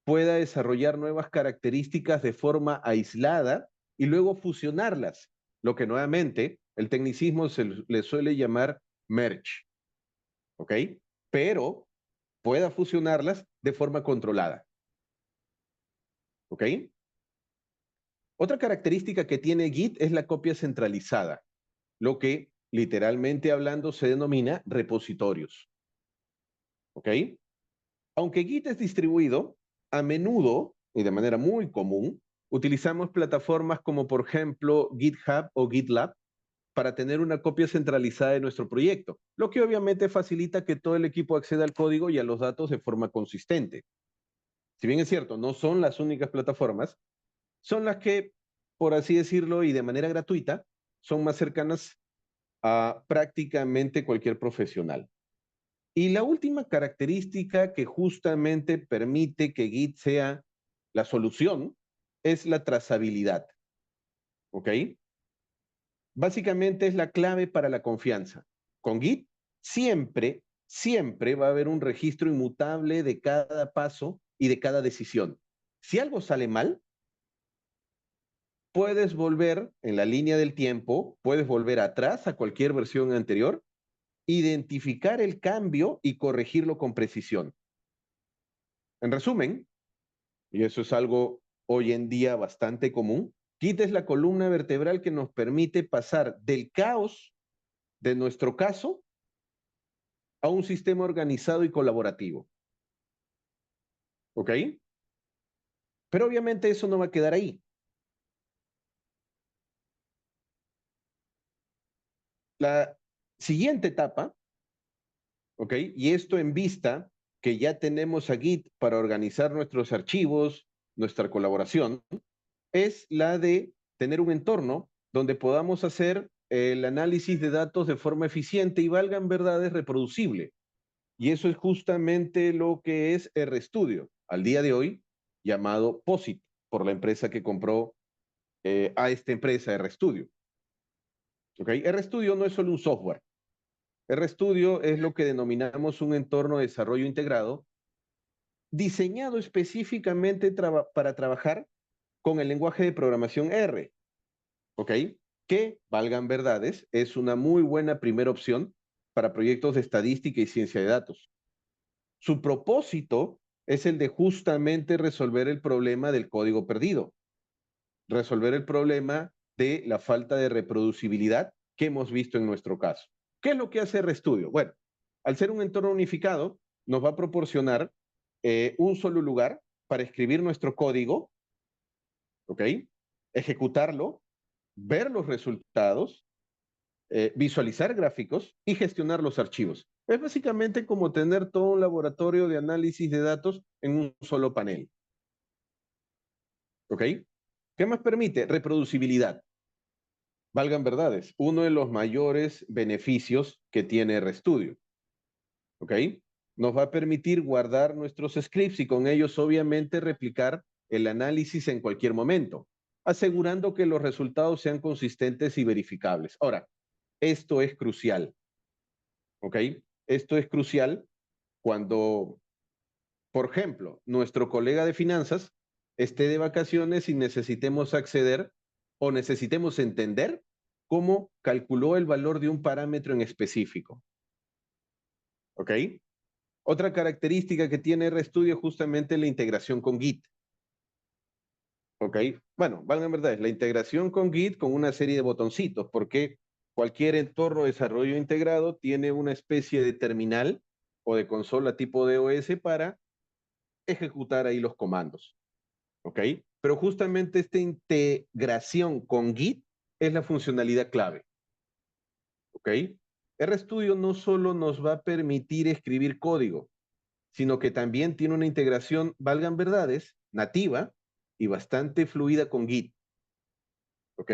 pueda desarrollar nuevas características de forma aislada y luego fusionarlas, lo que nuevamente el tecnicismo se le suele llamar merge, ¿ok? Pero pueda fusionarlas de forma controlada, ¿ok? Otra característica que tiene Git es la copia centralizada, lo que literalmente hablando se denomina repositorios, ¿ok? Aunque Git es distribuido, a menudo y de manera muy común, utilizamos plataformas como por ejemplo GitHub o GitLab para tener una copia centralizada de nuestro proyecto, lo que obviamente facilita que todo el equipo acceda al código y a los datos de forma consistente. Si bien es cierto, no son las únicas plataformas, son las que, por así decirlo, y de manera gratuita, son más cercanas a prácticamente cualquier profesional. Y la última característica que justamente permite que Git sea la solución es la trazabilidad. ¿Ok? Básicamente es la clave para la confianza. Con Git siempre va a haber un registro inmutable de cada paso y de cada decisión. Si algo sale mal, puedes volver en la línea del tiempo, puedes volver atrás a cualquier versión anterior, identificar el cambio y corregirlo con precisión. En resumen, y eso es algo hoy en día bastante común, Git es la columna vertebral que nos permite pasar del caos de nuestro caso a un sistema organizado y colaborativo. ¿Ok? Pero obviamente eso no va a quedar ahí. La siguiente etapa, ¿ok? Y esto en vista que ya tenemos a Git para organizar nuestros archivos, nuestra colaboración, es la de tener un entorno donde podamos hacer el análisis de datos de forma eficiente y valgan verdades reproducible. Y eso es justamente lo que es RStudio, al día de hoy llamado POSIT, por la empresa que compró a esta empresa RStudio. ¿Okay? RStudio no es solo un software. RStudio es lo que denominamos un entorno de desarrollo integrado diseñado específicamente para trabajar con el lenguaje de programación R. ¿Ok? Que, valgan verdades, es una muy buena primera opción para proyectos de estadística y ciencia de datos. Su propósito es el de justamente resolver el problema del código perdido, resolver el problema de la falta de reproducibilidad que hemos visto en nuestro caso. ¿Qué es lo que hace RStudio? Bueno, al ser un entorno unificado, nos va a proporcionar un solo lugar para escribir nuestro código ¿ok? Ejecutarlo, ver los resultados, visualizar gráficos y gestionar los archivos. Es básicamente como tener todo un laboratorio de análisis de datos en un solo panel. ¿Ok? ¿Qué más permite? Reproducibilidad. Valgan verdades, uno de los mayores beneficios que tiene RStudio. ¿Ok? Nos va a permitir guardar nuestros scripts y con ellos obviamente replicar el análisis en cualquier momento, asegurando que los resultados sean consistentes y verificables. Ahora, esto es crucial. ¿Ok? Esto es crucial cuando, por ejemplo, nuestro colega de finanzas esté de vacaciones y necesitemos acceder o necesitemos entender cómo calculó el valor de un parámetro en específico. ¿Ok? Otra característica que tiene RStudio es justamente la integración con Git. ¿Ok? Bueno, valga en verdad, es la integración con Git con una serie de botoncitos, porque cualquier entorno de desarrollo integrado tiene una especie de terminal o de consola tipo DOS para ejecutar ahí los comandos. ¿Ok? Pero justamente esta integración con Git es la funcionalidad clave. ¿Ok? RStudio no solo nos va a permitir escribir código, sino que también tiene una integración, valgan verdades, nativa y bastante fluida con Git. ¿Ok?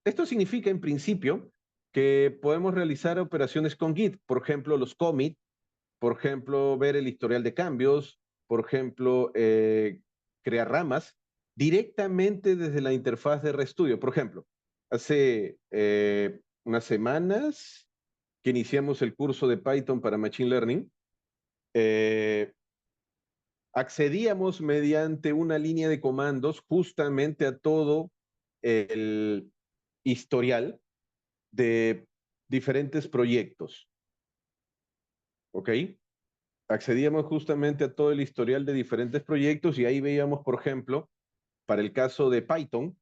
Esto significa, en principio, que podemos realizar operaciones con Git, por ejemplo, los commit, por ejemplo, ver el historial de cambios, por ejemplo, crear ramas directamente desde la interfaz de RStudio. Por ejemplo, hace unas semanas que iniciamos el curso de Python para Machine Learning, eh, accedíamos mediante una línea de comandos justamente a todo el historial de diferentes proyectos, ¿ok? Accedíamos justamente a todo el historial de diferentes proyectos y ahí veíamos, por ejemplo, para el caso de Python,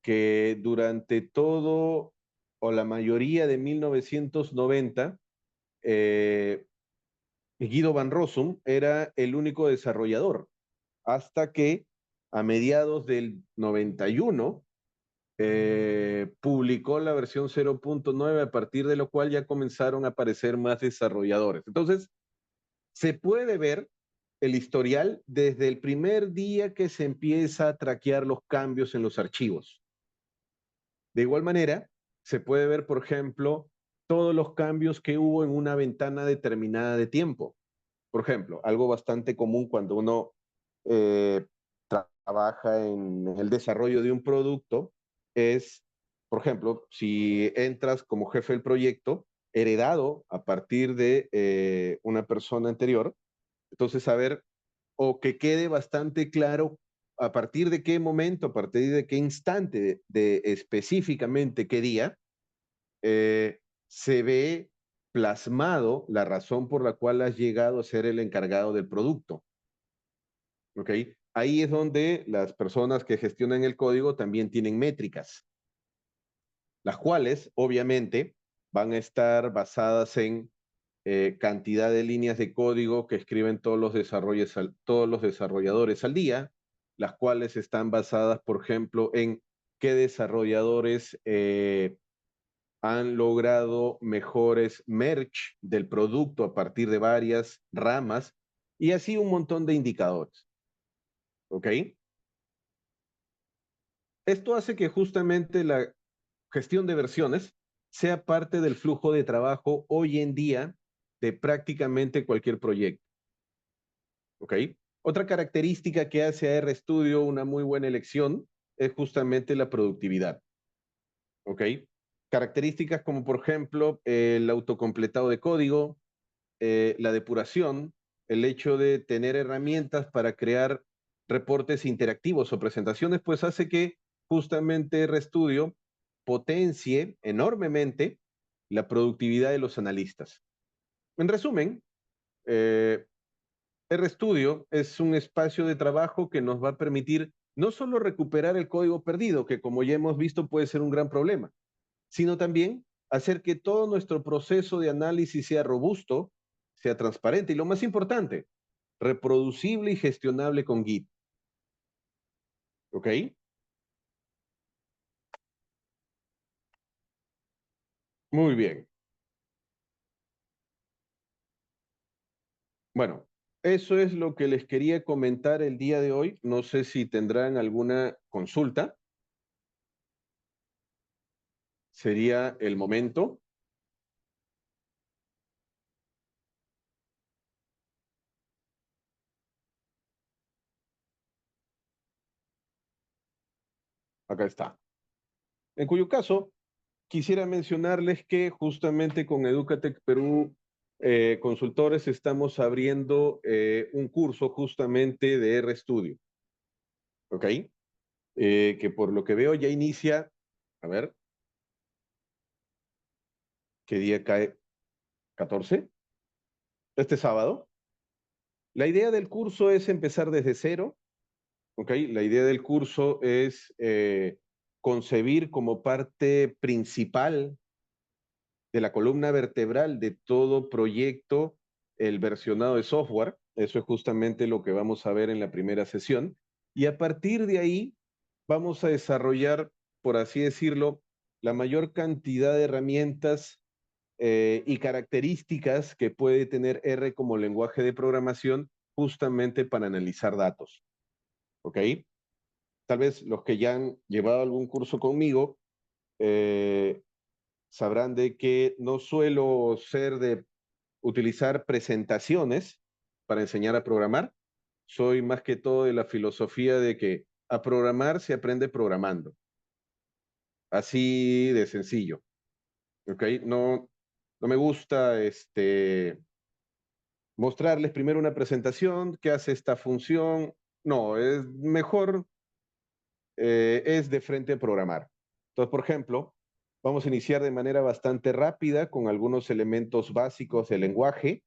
que durante todo o la mayoría de 1990, Guido Van Rossum era el único desarrollador, hasta que a mediados del 91 publicó la versión 0.9, a partir de lo cual ya comenzaron a aparecer más desarrolladores. Entonces, se puede ver el historial desde el primer día que se empieza a traquear los cambios en los archivos. De igual manera, se puede ver, por ejemplo, todos los cambios que hubo en una ventana determinada de tiempo. Por ejemplo, algo bastante común cuando uno eh, trabaja en el desarrollo de un producto es, por ejemplo, si entras como jefe del proyecto, heredado a partir de una persona anterior, entonces saber o que quede bastante claro a partir de qué momento, a partir de qué instante de específicamente qué día, eh, se ve plasmado la razón por la cual has llegado a ser el encargado del producto. ¿Ok? Ahí es donde las personas que gestionan el código también tienen métricas, las cuales obviamente van a estar basadas en cantidad de líneas de código que escriben todos los desarrolladores al día, las cuales están basadas, por ejemplo, en qué desarrolladores han logrado mejores merge del producto a partir de varias ramas y así un montón de indicadores. ¿Ok? Esto hace que justamente la gestión de versiones sea parte del flujo de trabajo hoy en día de prácticamente cualquier proyecto. ¿Ok? Otra característica que hace a RStudio una muy buena elección es justamente la productividad. ¿Ok? Características como, por ejemplo, el autocompletado de código, la depuración, el hecho de tener herramientas para crear reportes interactivos o presentaciones, pues hace que justamente RStudio potencie enormemente la productividad de los analistas. En resumen, eh, RStudio es un espacio de trabajo que nos va a permitir no solo recuperar el código perdido, que como ya hemos visto puede ser un gran problema, sino también hacer que todo nuestro proceso de análisis sea robusto, sea transparente y lo más importante, reproducible y gestionable con Git. ¿Ok? Muy bien. Bueno, eso es lo que les quería comentar el día de hoy. No sé si tendrán alguna consulta. Sería el momento. Acá está. En cuyo caso, quisiera mencionarles que justamente con Educatec Perú Consultores estamos abriendo un curso justamente de RStudio, ¿ok? Que por lo que veo ya inicia, a ver, ¿qué día cae? ¿14? Este sábado. La idea del curso es empezar desde cero, ¿ok? La idea del curso es concebir como parte principal de la columna vertebral de todo proyecto el versionado de software. Eso es justamente lo que vamos a ver en la primera sesión. Y a partir de ahí vamos a desarrollar, por así decirlo, la mayor cantidad de herramientas y características que puede tener R como lenguaje de programación justamente para analizar datos. ¿Ok? Tal vez los que ya han llevado algún curso conmigo eh, sabrán de que no suelo ser de utilizar presentaciones para enseñar a programar. Soy más que todo de la filosofía de que a programar se aprende programando. Así de sencillo. ¿Ok? No, no me gusta mostrarles primero una presentación, qué hace esta función. No, es mejor, es de frente a programar. Entonces, por ejemplo, vamos a iniciar de manera bastante rápida con algunos elementos básicos del lenguaje.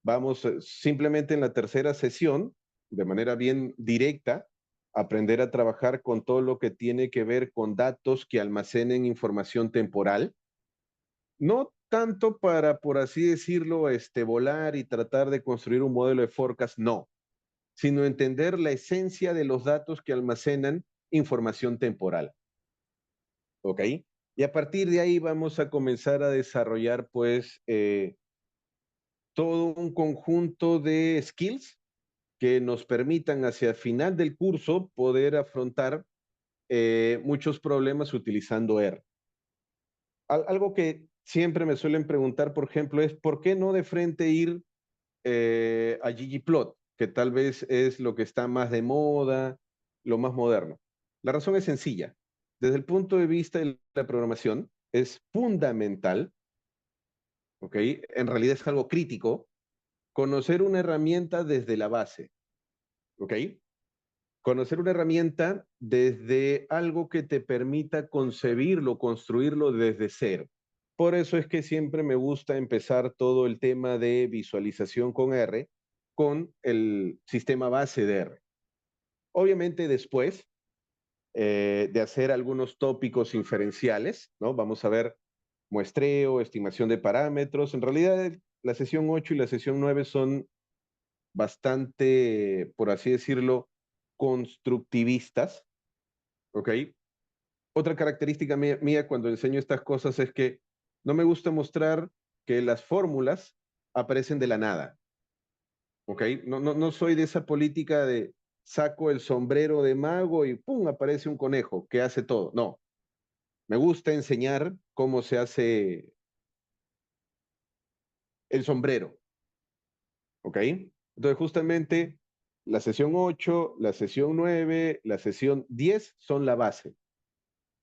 Vamos simplemente en la tercera sesión, de manera bien directa, aprender a trabajar con todo lo que tiene que ver con datos que almacenen información temporal. No tanto para, por así decirlo, volar y tratar de construir un modelo de forecast, no, sino entender la esencia de los datos que almacenan información temporal. ¿Ok? Y a partir de ahí vamos a comenzar a desarrollar, pues, todo un conjunto de skills que nos permitan hacia el final del curso poder afrontar muchos problemas utilizando R. Algo que siempre me suelen preguntar, por ejemplo, es ¿por qué no de frente ir a ggplot, que tal vez es lo que está más de moda, lo más moderno? La razón es sencilla. Desde el punto de vista de la programación, es fundamental, ¿ok? En realidad es algo crítico, conocer una herramienta desde la base, ¿ok? Conocer una herramienta desde algo que te permita concebirlo, construirlo desde cero. Por eso es que siempre me gusta empezar todo el tema de visualización con R, con el sistema base de R. Obviamente después de hacer algunos tópicos inferenciales, ¿no? Vamos a ver muestreo, estimación de parámetros. En realidad la sesión 8 y la sesión 9 son bastante, por así decirlo, constructivistas, ¿ok? Otra característica mía cuando enseño estas cosas es que no me gusta mostrar que las fórmulas aparecen de la nada, ¿ok? No soy de esa política de saco el sombrero de mago y ¡pum! Aparece un conejo que hace todo. No, me gusta enseñar cómo se hace el sombrero, ¿ok? Entonces justamente la sesión 8, la sesión 9, la sesión 10 son la base.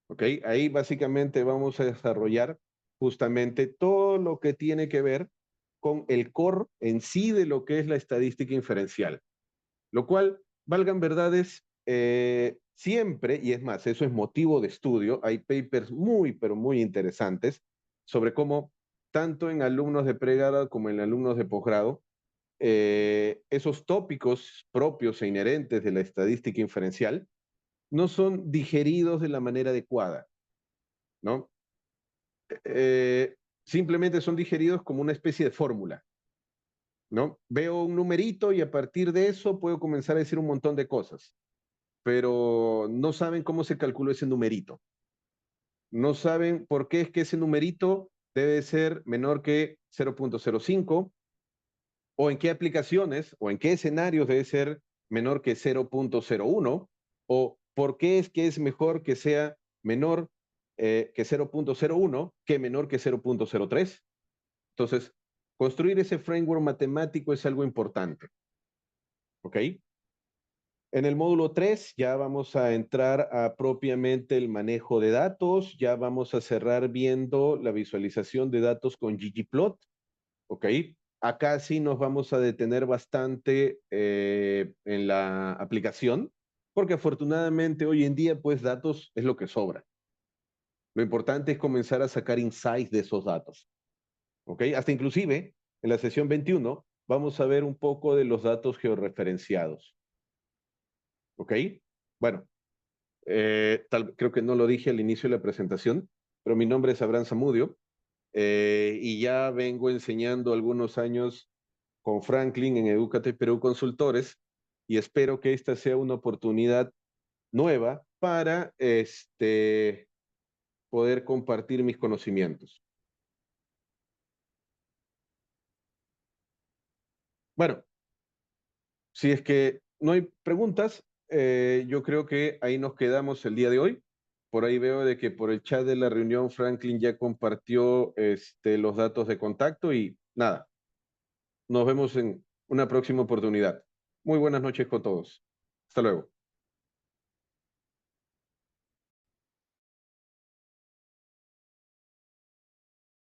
¿Ok? Ahí básicamente vamos a desarrollar justamente todo lo que tiene que ver con el core en sí de lo que es la estadística inferencial, lo cual, valgan verdades, siempre, y es más, eso es motivo de estudio, hay papers muy, pero muy interesantes sobre cómo, tanto en alumnos de pregrado como en alumnos de posgrado, esos tópicos propios e inherentes de la estadística inferencial no son digeridos de la manera adecuada, ¿no? eh, simplemente son digeridos como una especie de fórmula, ¿no? Veo un numerito y a partir de eso puedo comenzar a decir un montón de cosas. pero no saben cómo se calculó ese numerito. No saben por qué es que ese numerito debe ser menor que 0.05 o en qué aplicaciones o en qué escenarios debe ser menor que 0.01 o por qué es que es mejor que sea menor que 0.01 que menor que 0.03. Entonces, construir ese framework matemático es algo importante. ¿Ok? En el módulo 3 ya vamos a entrar a propiamente el manejo de datos, ya vamos a cerrar viendo la visualización de datos con ggplot, ¿ok? Acá sí nos vamos a detener bastante en la aplicación, porque afortunadamente hoy en día pues datos es lo que sobra. Lo importante es comenzar a sacar insights de esos datos, ¿ok? Hasta inclusive en la sesión 21 vamos a ver un poco de los datos georreferenciados, ¿ok? Bueno, creo que no lo dije al inicio de la presentación, pero mi nombre es Abraham Zamudio y ya vengo enseñando algunos años con Franklin en Educate Perú Consultores y espero que esta sea una oportunidad nueva para poder compartir mis conocimientos. Bueno, si es que no hay preguntas, yo creo que ahí nos quedamos el día de hoy. Por ahí veo de que por el chat de la reunión Franklin ya compartió los datos de contacto y nada, nos vemos en una próxima oportunidad. Muy buenas noches con todos. Hasta luego.